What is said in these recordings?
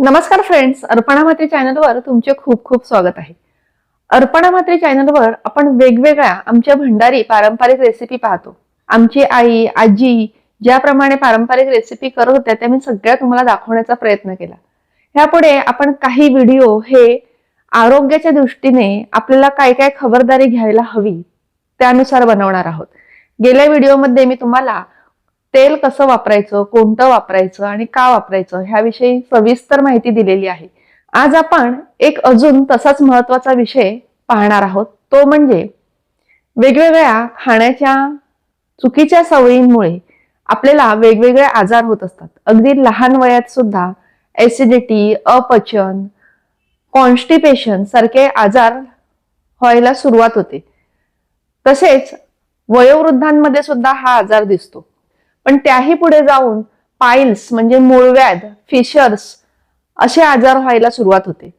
नमस्कार फ्रेंड्स, अर्पणा म्हात्रे चॅनलवर तुमचे खूप खूप स्वागत आहे. अर्पणा म्हात्रे चॅनलवर आपण वेगवेगळ्या आमच्या भंडारी पारंपरिक रेसिपी पाहतो. आमची आई आजी ज्याप्रमाणे पारंपरिक रेसिपी करत होत्या त्या मी सगळ्या तुम्हाला दाखवण्याचा प्रयत्न केला. ह्यापुढे आपण काही व्हिडिओ हे आरोग्याच्या दृष्टीने आपल्याला काय काय खबरदारी घ्यायला हवी त्यानुसार बनवणार आहोत. गेल्या व्हिडिओमध्ये मी तुम्हाला तेल कसं वापरायचं, कोणतं वापरायचं आणि का वापरायचं ह्याविषयी सविस्तर माहिती दिलेली आहे. आज आपण एक अजून तसाच महत्वाचा विषय पाहणार आहोत, तो म्हणजे वेगवेगळ्या खाण्याच्या चुकीच्या सवयींमुळे आपल्याला वेगवेगळे आजार होत असतात. अगदी लहान वयात सुद्धा ऍसिडिटी, अपचन, कॉन्स्टिपेशन सारखे आजार व्हायला सुरुवात होते. तसेच वयोवृद्धांमध्ये सुद्धा हा आजार दिसतो. पण त्याही पुढे जाऊन पाईल्स म्हणजे मूळव्याध, फिशर्स असे आजार व्हायला सुरुवात होते.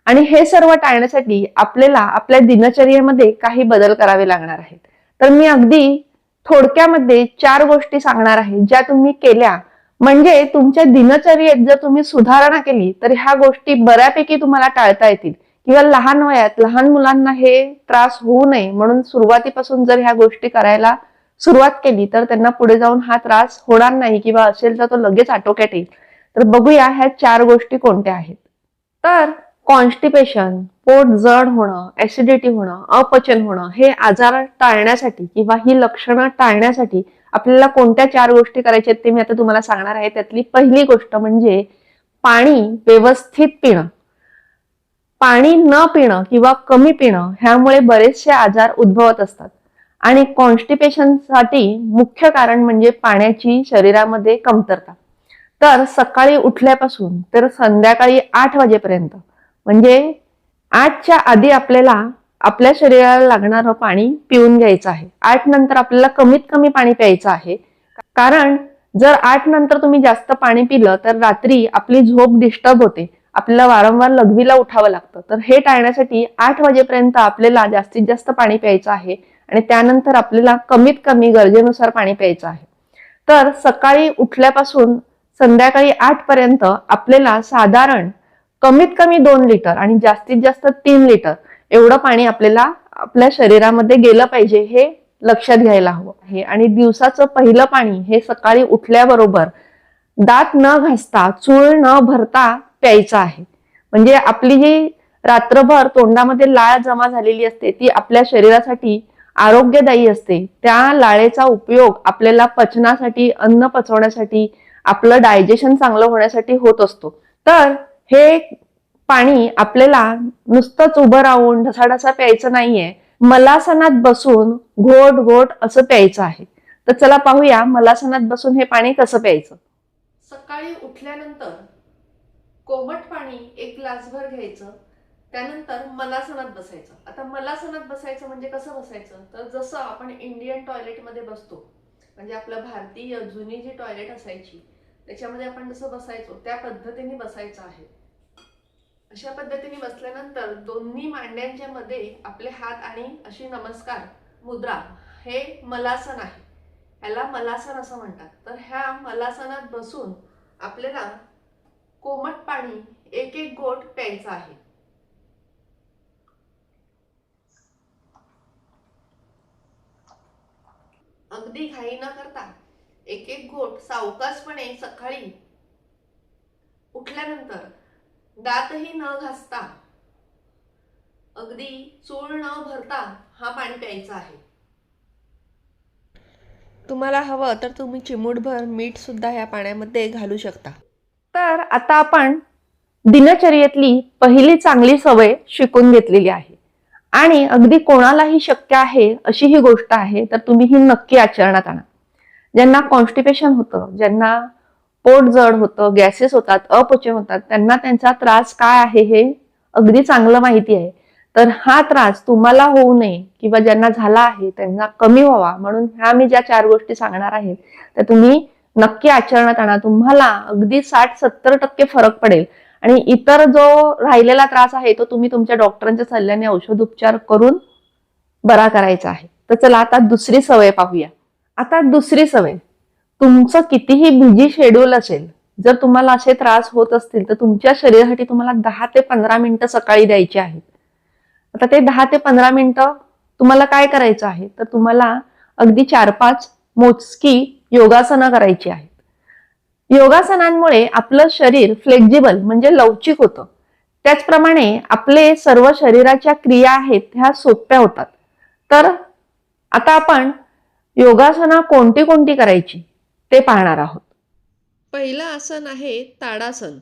आणि हे सर्व टाळण्यासाठी आपल्याला आपल्या दिनचर्येमध्ये काही बदल करावे लागणार आहेत. तर मी अगदी थोडक्यामध्ये 4 गोष्टी सांगणार आहे, ज्या तुम्ही केल्या म्हणजे तुमच्या दिनचर्येत जर तुम्ही सुधारणा केली तर ह्या गोष्टी बऱ्यापैकी तुम्हाला टाळता येतील. किंवा लहान वयात लहान मुलांना हे त्रास होऊ नये म्हणून सुरुवातीपासून जर ह्या गोष्टी करायला सुरुवात केली तर त्यांना पुढे जाऊन हा त्रास होणार नाही, किंवा असेल तर तो लगेच आटोक्यात येईल. तर बघूया ह्या 4 गोष्टी कोणत्या आहेत. तर कॉन्स्टिपेशन, पोट जड होणं, ऍसिडिटी होणं, अपचन होणं हे आजार टाळण्यासाठी किंवा ही लक्षणं टाळण्यासाठी आपल्याला कोणत्या 4 गोष्टी करायच्या आहेत ते मी आता तुम्हाला सांगणार आहे. त्यातली पहिली गोष्ट म्हणजे पाणी व्यवस्थित पिणं. पाणी न पिणं किंवा कमी पिणं ह्यामुळे बरेचसे आजार उद्भवत असतात. आणि कॉन्स्टिपेशनसाठी मुख्य कारण म्हणजे पाण्याची शरीरामध्ये कमतरता. तर सकाळी उठल्यापासून तर संध्याकाळी 8 वाजेपर्यंत म्हणजे 8च्या आधी आपल्याला आपल्या शरीराला लागणारं पाणी पिऊन घ्यायचं आहे. 8 नंतर आपल्याला कमीत कमी पाणी प्यायचं आहे. कारण जर 8 नंतर तुम्ही जास्त पाणी पिलं तर रात्री आपली झोप डिस्टर्ब होते, आपल्याला वारंवार लघवीला उठावं लागतं. तर हे टाळण्यासाठी 8 वाजेपर्यंत आपल्याला जास्तीत जास्त पाणी प्यायचं आहे आणि त्यानंतर आपल्याला कमीत कमी गरजेनुसार पाणी प्यायचं आहे. तर सकाळी उठल्यापासून संध्याकाळी 8 पर्यंत आपल्याला साधारण कमीत कमी 2 लिटर आणि जास्तीत जास्त 3 लिटर एवढं पाणी आपल्याला आपल्या शरीरामध्ये गेलं पाहिजे, हे लक्षात घ्यायला हवं आहे. आणि दिवसाचं पहिलं पाणी हे सकाळी उठल्याबरोबर दात न घासता, चूळ न भरता प्यायचं आहे. म्हणजे आपली जी रात्रभर तोंडामध्ये लाळ जमा झालेली असते ती आपल्या शरीरासाठी आरोग्यदायी असते. त्या लाळेचा उपयोग आपल्याला पचनासाठी, अन्न पचवण्यासाठी, आपलं डायजेशन चांगलं होण्यासाठी होत असतो. तर हे पाणी आपल्याला नुसतंच उभं राहून ढसाढसा प्यायचं नाहीये, मलासनात बसून घोट घोट असं प्यायचं आहे. तर चला पाहूया मलासनात बसून हे पाणी कसं प्यायचं. सकाळी उठल्यानंतर कोमट पाणी 1 ग्लासभर घ्यायचं. त्यानंतर मलासनात बसायचं. आता मलासनात बसायचं म्हणजे कसं बसायचं, तर जसं आपण इंडियन टॉयलेटमध्ये बसतो, म्हणजे आपलं भारतीय जुनी जी टॉयलेट असायची त्याच्यामध्ये आपण जसं बसायचो त्या पद्धतीने बसायचं आहे. अशा पद्धतीने बसल्यानंतर दोन्ही मांड्यांच्या मध्ये आपले हात आणि अशी नमस्कार मुद्रा, हे मलासन आहे. ह्याला मलासन असं म्हणतात. तर ह्या मलासनात बसून आपल्याला कोमट पाणी 1-1 घोट प्यायचं आहे. अगदी घाई न करता 1-1 घोट सावकाशपणे सकाळी उठल्यानंतर दातही न घासता, अगदी चूळ न भरता हा पाणी प्यायचा आहे. तुम्हाला हवं तर तुम्ही चिमूटभर मीठ सुद्धा ह्या पाण्यामध्ये घालू शकता. तर आता आपण दिनचर्येतली पहिली चांगली सवय शिकून घेतलेली आहे आणि अगदी कोणालाही शक्य आहे अशी ही गोष्ट आहे. तर तुम्ही ही नक्की आचरणात आणा. ज्यांना कॉन्स्टिपेशन होतं, ज्यांना पोट जड होतं, गॅसेस होतात, अपचन होतात, त्यांना त्यांचा त्रास काय आहे हे अगदी चांगलं माहिती आहे. तर हा त्रास तुम्हाला होऊ नये किंवा ज्यांना झाला आहे त्यांना कमी व्हावा म्हणून ह्या मी ज्या 4 गोष्टी सांगणार आहेत त्या तुम्ही नक्की आचरणात आणा. तुम्हाला अगदी 60-70% फरक पडेल. आणि इतर जो राहिलेला त्रास आहे तो तुम्ही तुमच्या डॉक्टरांच्या सल्ल्याने औषधोपचार करून बरा करायचा आहे. तर चला आता दुसरी सवय पाहूया. आता दुसरी सवय, तुमचं कितीही बिझी शेड्यूल असेल, जर तुम्हाला असे त्रास होत असतील तर तुमच्या शरीरासाठी तुम्हाला 10 ते 15 मिनिटं सकाळी द्यायची आहेत. आता ते 10 ते 15 मिनिटं तुम्हाला काय करायचं आहे, तर तुम्हाला अगदी 4-5 मोजकी योगासनं करायची आहेत. योगासनांमुळे आपलं शरीर फ्लेक्झिबल म्हणजे लवचिक होतं. त्याचप्रमाणे आपले सर्व शरीराच्या क्रिया आहेत ह्या सोप्या होतात. तर आता आपण योगासना कोणती कोणती करायची ते पाहणार आहोत. पहिलं आसन आहे ताडासन.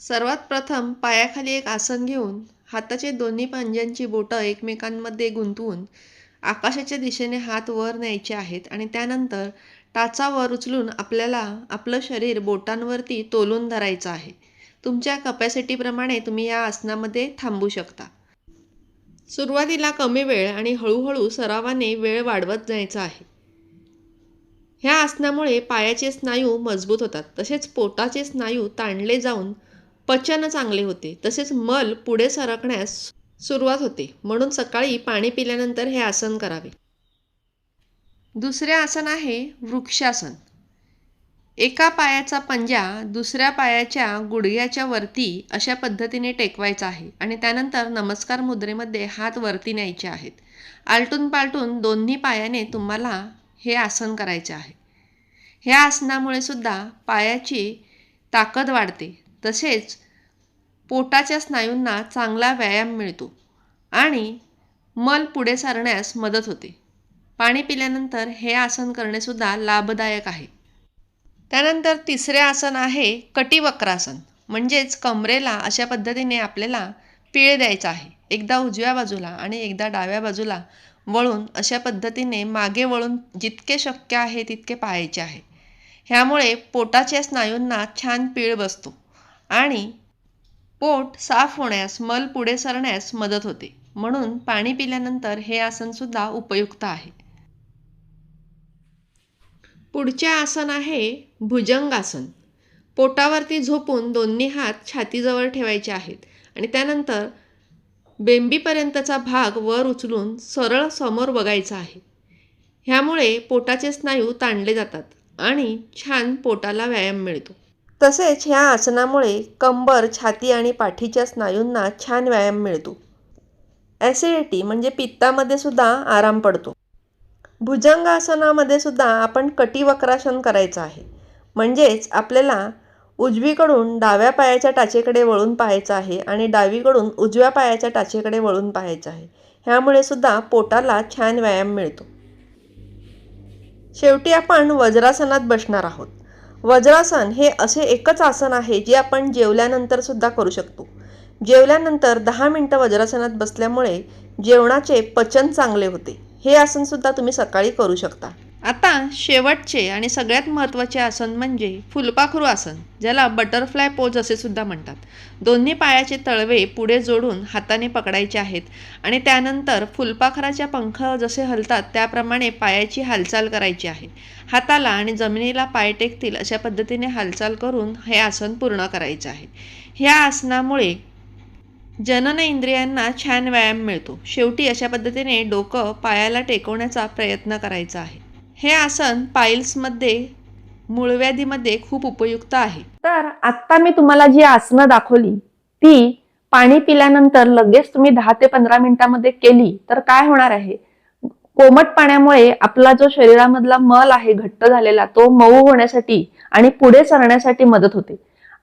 सर्वात प्रथम पायाखाली एक आसन घेऊन हाताचे दोन्ही पंजांची बोटं एकमेकांमध्ये गुंतवून आकाशाच्या दिशेने हात वर न्यायचे आहेत आणि त्यानंतर टाचा वर उचलून आपल्याला आपलं शरीर बोटांवरती तोलून धरायचं आहे. तुमच्या कपॅसिटीप्रमाणे तुम्ही या आसनामध्ये थांबू शकता. सुरुवातीला कमी वेळ आणि हळूहळू सरावाने वेळ वाढवत जायचा आहे. ह्या आसनामुळे पायाचे स्नायू मजबूत होतात, तसेच पोटाचे स्नायू ताणले जाऊन पचन चांगले होते, तसेच मल पुढे सरकण्यास सुरुवात होते. म्हणून सकाळी पाणी पिल्यानंतर हे आसन करावे. दुसरे आसन आहे वृक्षासन. एका पायाचा पंजा दुसऱ्या पायाच्या गुडघ्याच्या वरती अशा पद्धतीने टेकवायचा आहे आणि त्यानंतर नमस्कार मुद्रेमध्ये हात वरती न्यायचे आहेत. आलटून पालटून दोन्ही पायाने तुम्हाला हे आसन करायचे आहे. ह्या आसनामुळे सुद्धा पायाची ताकद वाढते, तसेच पोटाच्या स्नायूंना चांगला व्यायाम मिळतो आणि मल पुढे सरण्यास मदत होते. पाणी पिल्यानंतर हे आसन करणेसुद्धा लाभदायक आहे. त्यानंतर तिसरे आसन आहे कटिवक्रासन. म्हणजेच कमरेला अशा पद्धतीने आपल्याला पीळ द्यायचा आहे. एकदा उजव्या बाजूला आणि एकदा डाव्या बाजूला वळून अशा पद्धतीने मागे वळून जितके शक्य आहे तितके पाहायचे आहे. ह्यामुळे पोटाच्या स्नायूंना छान पीळ बसतो आणि पोट साफ होण्यास, मल पुढे सरण्यास मदत होते. म्हणून पाणी पिल्यानंतर हे आसनसुद्धा उपयुक्त आहे. पुढचे आसन आहे भुजंगासन. पोटावरती झोपून दोन्ही हात छातीजवळ ठेवायचे आहेत आणि त्यानंतर बेंबीपर्यंतचा भाग वर उचलून सरळ समोर बघायचा आहे. ह्यामुळे पोटाचे स्नायू ताणले जातात आणि छान पोटाला व्यायाम मिळतो. तसेच ह्या आसनामुळे कंबर, छाती आणि पाठीच्या स्नायूंना छान व्यायाम मिळतो. ॲसिडिटी म्हणजे पित्तामध्ये सुद्धा आराम पडतो. भुजंगासनामध्ये सुद्धा आपण कटिवक्रासन करायचं आहे. म्हणजेच आपल्याला उजवीकडून डाव्या पायाच्या टाचेकडे वळून पाहायचं आहे आणि डावीकडून उजव्या पायाच्या टाचेकडे वळून पाहायचं आहे. ह्यामुळे सुद्धा पोटाला छान व्यायाम मिळतो. शेवटी आपण वज्रासनात बसणार आहोत. वज्रासन हे असे एकच आसन आहे जे आपण जेवल्यानंतर सुद्धा करू शकतो. जेवल्यानंतर 10 मिनिटं वज्रासनात बसल्यामुळे जेवणाचे पचन चांगले होते. हे आसन सुद्धा तुम्ही सकाळी करू शकता. आता शेवटचे आणि सगळ्यात महत्त्वाचे आसन म्हणजे फुलपाखरू आसन, ज्याला बटरफ्लाय पोज असे सुद्धा म्हणतात. दोन्ही पायाचे तळवे पुढे जोडून हाताने पकडायचे आहेत आणि त्यानंतर फुलपाखराच्या पंख जसे हलतात त्याप्रमाणे पायाची हालचाल करायची आहे. हाताला आणि जमिनीला पाय टेकतील अशा पद्धतीने हालचाल करून हे आसन पूर्ण करायचे आहे. ह्या आसनामुळे जनन इंद्रियांना छान व्यायाम मिळतो. शेवटी अशा पद्धतीने डोकं पायाला टेकवण्याचा प्रयत्न करायचा आहे. हे आसन पाईल्समध्ये, मूळव्याधीमध्ये खूप उपयुक्त आहे. तर आत्ता मी तुम्हाला जी आसनं दाखवली ती पाणी पिल्यानंतर लगेच तुम्ही 10 ते 15 मिनिटांमध्ये केली तर काय होणार आहे, कोमट पाण्यामुळे आपला जो शरीरामधला मल आहे घट्ट झालेला तो मऊ होण्यासाठी आणि पुढे सरण्यासाठी मदत होते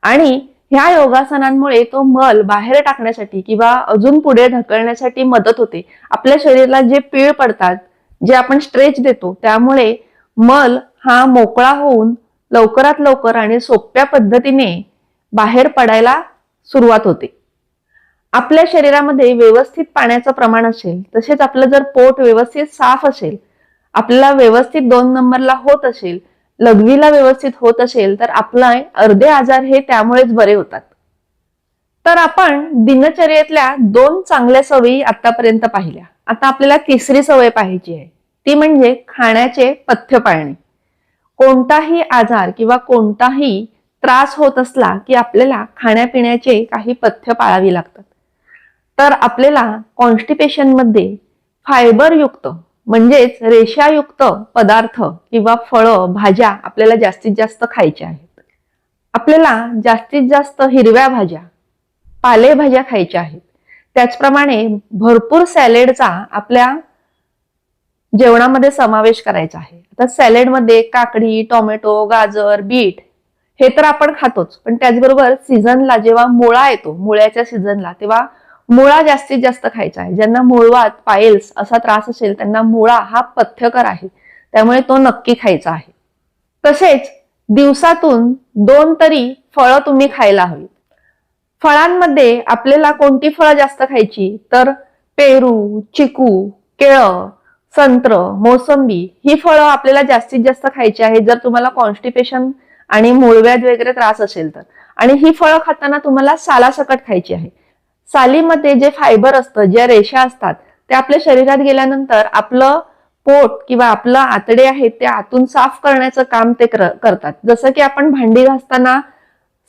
आणि ह्या योगासनांमुळे तो मल बाहेर टाकण्यासाठी किंवा अजून पुढे ढकलण्यासाठी मदत होते. आपल्या शरीराला जे पीळ पडतात, जे आपण स्ट्रेच देतो, त्यामुळे मल हा मोकळा होऊन लवकरात लवकर आणि सोप्या पद्धतीने बाहेर पडायला सुरुवात होते. आपल्या शरीरामध्ये व्यवस्थित पाण्याचं प्रमाण असेल, तसेच आपलं जर पोट व्यवस्थित साफ असेल, आपल्याला व्यवस्थित 2 नंबरला होत असेल, लघवीला व्यवस्थित होत असेल, तर आपले अर्धे आजार हे त्यामुळेच बरे होतात. तर आपण दिनचर्येतल्या 2 चांगल्या सवयी आतापर्यंत पाहिल्या. आता आपल्याला तिसरी सवय पाहायची आहे, ती म्हणजे खाण्याचे पथ्य पाळणे. कोणताही आजार किंवा कोणताही त्रास होत असला की आपल्याला खाण्यापिण्याचे काही पथ्य पाळावी लागतात. तर आपल्याला कॉन्स्टिपेशनमध्ये फायबरयुक्त म्हणजेच रेषायुक्त पदार्थ किंवा फळं, भाज्या आपल्याला जास्तीत जास्त खायच्या आहेत. आपल्याला जास्तीत जास्त हिरव्या भाज्या, पालेभाज्या खायच्या आहेत. त्याचप्रमाणे भरपूर सॅलेडचा आपल्या जेवणामध्ये समावेश करायचा आहे. आता सॅलेडमध्ये काकडी, टोमॅटो, गाजर, बीट हे तर आपण खातोच, पण त्याचबरोबर सीझनला जेव्हा मुळा येतो, मुळ्याच्या सीझनला, तेव्हा मुळा जास्तीत जास्त खायचा आहे. ज्यांना मूळवात, पायल्स असा त्रास असेल त्यांना मुळा हा पथ्यकर आहे, त्यामुळे तो नक्की खायचा आहे. तसेच दिवसातून 2 तरी फळं तुम्ही खायला हवी. फळांमध्ये आपल्याला कोणती फळं जास्त खायची, तर पेरू, चिकू, केळं, संत्र, मोसंबी ही फळं आपल्याला जास्तीत जास्त खायची आहे जर तुम्हाला कॉन्स्टिपेशन आणि मूळव्याध वगैरे त्रास असेल तर. आणि ही फळं खाताना तुम्हाला सालासकट खायची आहे. सालीमध्ये जे फायबर असतं, ज्या रेषा असतात, ते आपल्या शरीरात गेल्यानंतर आपलं पोट किंवा आपलं आतडे आहेत ते आतून साफ करण्याचं काम ते करतात. जसं की आपण भांडी घासताना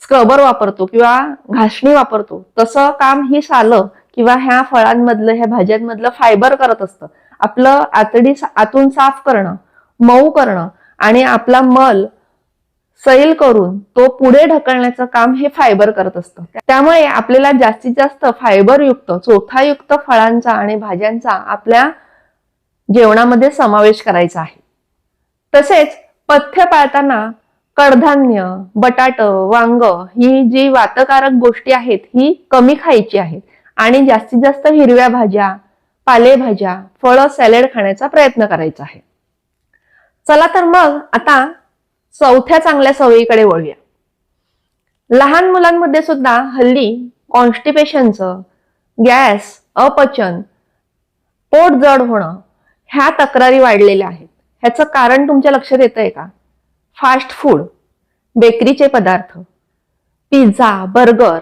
स्क्रबर वापरतो किंवा घासणी वापरतो, तसं काम ही सालं किंवा ह्या फळांमधलं, ह्या भाज्यांमधलं फायबर करत असतं. आपलं आतडी आतून साफ करणं, मऊ करणं आणि आपला मल सैल करून तो पुढे ढकलण्याचं काम हे फायबर करत असतं. त्यामुळे आपल्याला जास्तीत जास्त फायबरयुक्त, चोथायुक्त फळांचा आणि भाज्यांचा आपल्या जेवणामध्ये समावेश करायचा आहे. तसेच पथ्य पाळताना कडधान्य, बटाट, वांग ही जी वातकारक गोष्टी आहेत ही कमी खायची आहेत आणि जास्तीत जास्त हिरव्या भाज्या, पालेभाज्या, फळं, सॅलेड खाण्याचा प्रयत्न करायचा आहे. चला तर मग आता चौथ्या चांगल्या सवयीकडे वळूया. लहान मुलांमध्ये सुद्धा हल्ली कॉन्स्टिपेशनचं, गॅस, अपचन, पोट जड होणं ह्या तक्रारी वाढलेल्या आहेत. ह्याचं कारण तुमच्या लक्षात येतंय का? फास्ट फूड, बेकरीचे पदार्थ, पिझ्झा, बर्गर,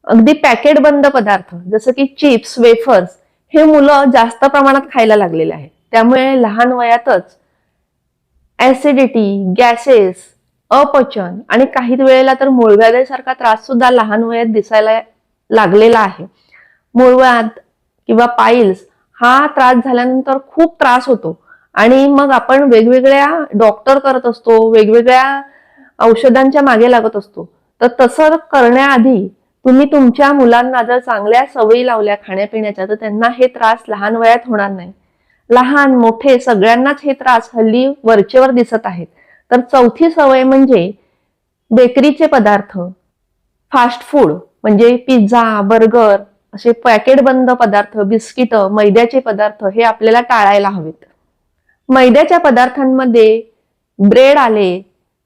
अगदी पॅकेट बंद पदार्थ जसं की चिप्स, वेफर्स हे मुलं जास्त प्रमाणात खायला लागलेले आहेत. त्यामुळे लहान वयातच ऍसिडिटी, गॅसेस, अपचन आणि काही वेळेला तर मूळव्याधीसारखा त्रास सुद्धा लहान वयात दिसायला लागलेला आहे. मूळव्याध किंवा पाईल्स हा त्रास झाल्यानंतर खूप त्रास होतो आणि मग आपण वेगवेगळ्या डॉक्टर करत असतो, वेगवेगळ्या औषधांच्या मागे लागत असतो. तर तसं करण्याआधी तुम्ही तुमच्या मुलांना जर चांगल्या सवयी लावल्या खाण्यापिण्याच्या, तर त्यांना हे त्रास लहान वयात होणार नाही. लहान मोठे सगळ्यांनाच हे त्रास हल्ली वरचेवर दिसत आहेत. तर चौथी सवय म्हणजे बेकरीचे पदार्थ, फास्ट फूड म्हणजे पिझ्झा, बर्गर असे पॅकेट बंद पदार्थ, बिस्किट, मैद्याचे पदार्थ हे आपल्याला टाळायला हवेत. मैद्याच्या पदार्थांमध्ये ब्रेड आले,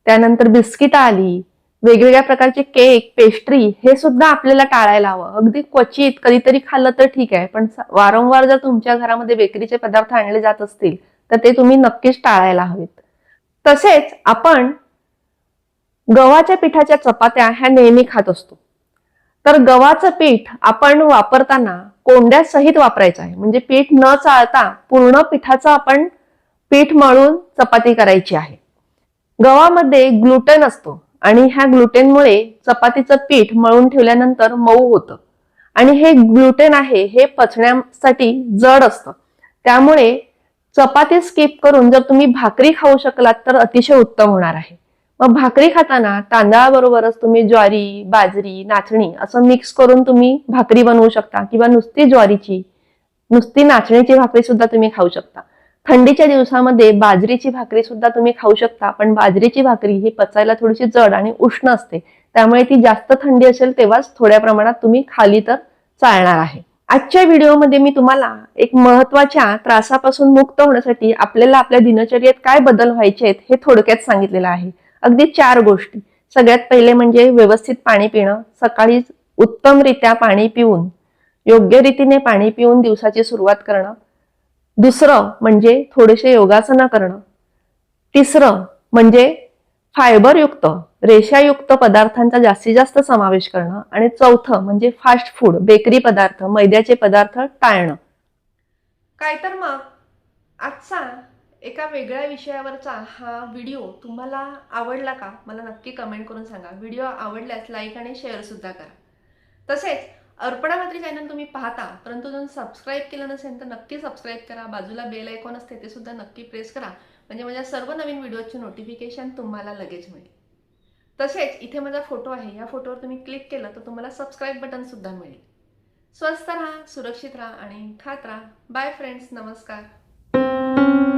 त्यानंतर बिस्किट आली, वेगवेगळ्या प्रकारचे केक, पेस्ट्री हे सुद्धा आपल्याला टाळायला हवं. अगदी क्वचित कधीतरी खाल्लं तर ठीक आहे, पण वारंवार जर तुमच्या घरामध्ये बेकरीचे पदार्थ आणले जात असतील तर ते तुम्ही नक्कीच टाळायला हवेत. तसेच आपण गव्हाच्या पिठाच्या चपात्या ह्या नेहमी खात असतो. तर गव्हाचं पीठ आपण वापरताना कोंड्या सहित वापरायचं आहे. म्हणजे पीठ न चाळता पूर्ण पिठाचं आपण पीठ मळून चपाती करायची आहे. गव्हामध्ये ग्लुटेन असतो आणि ह्या ग्लुटेनमुळे चपातीचं पीठ मळून ठेवल्यानंतर मऊ होतं आणि हे ग्लुटेन आहे हे पचण्यासाठी जड असतं. त्यामुळे चपाती स्किप करून जर तुम्ही भाकरी खाऊ शकलात तर अतिशय उत्तम होणार आहे. मग भाकरी खाताना तांदळाबरोबरच तुम्ही ज्वारी, बाजरी, नाचणी असं मिक्स करून तुम्ही भाकरी बनवू शकता किंवा नुसती ज्वारीची, नुसती नाचणीची भाकरी सुद्धा तुम्ही खाऊ शकता. थंडीच्या दिवसामध्ये बाजरीची भाकरी सुद्धा तुम्ही खाऊ शकता, पण बाजरीची भाकरी ही पचायला थोडीशी जड आणि उष्ण असते, त्यामुळे ती जास्त थंडी असेल तेव्हाच थोड्या प्रमाणात तुम्ही खाली तर चालणार आहे. आजच्या व्हिडिओमध्ये मी तुम्हाला एक महत्वाच्या त्रासापासून मुक्त होण्यासाठी आपल्याला आपल्या दिनचर्येत काय बदल व्हायचे आहेत हे थोडक्यात सांगितलेलं आहे. अगदी 4 गोष्टी. सगळ्यात पहिले म्हणजे व्यवस्थित पाणी पिणं. सकाळी उत्तमरित्या पाणी पिऊन, योग्य रीतीने पाणी पिऊन दिवसाची सुरुवात करणं. दुसरं म्हणजे थोडेसे योगासनं करणं. तिसरं म्हणजे फायबरयुक्त, रेषायुक्त पदार्थांचा जास्तीत जास्त समावेश करणं. आणि चौथं म्हणजे फास्ट फूड, बेकरी पदार्थ, मैद्याचे पदार्थ टाळणं. काय तर मग आजचा एका वेगळ्या विषयावरचा हा व्हिडिओ तुम्हाला आवडला का? मला नक्की कमेंट करून सांगा. व्हिडिओ आवडल्यास लाईक आणि शेअर सुद्धा करा. तसेच अर्पणा म्हात्रे चॅनल तुम्ही पाहता, परंतु जर सबस्क्राईब केलं नसेल तर नक्की सबस्क्राईब करा. बाजूला बेल आयकॉन असते ते सुद्धा नक्की प्रेस करा, म्हणजे माझ्या सर्व नवीन व्हिडिओची नोटिफिकेशन तुम्हाला लगेच मिळेल. तसेच इथे माझा फोटो आहे, या फोटोवर तुम्ही क्लिक केलं तर तुम्हाला सबस्क्राईब बटन सुद्धा मिळेल. स्वस्थ राहा, सुरक्षित राहा आणि खात राहा. बाय फ्रेंड्स, नमस्कार.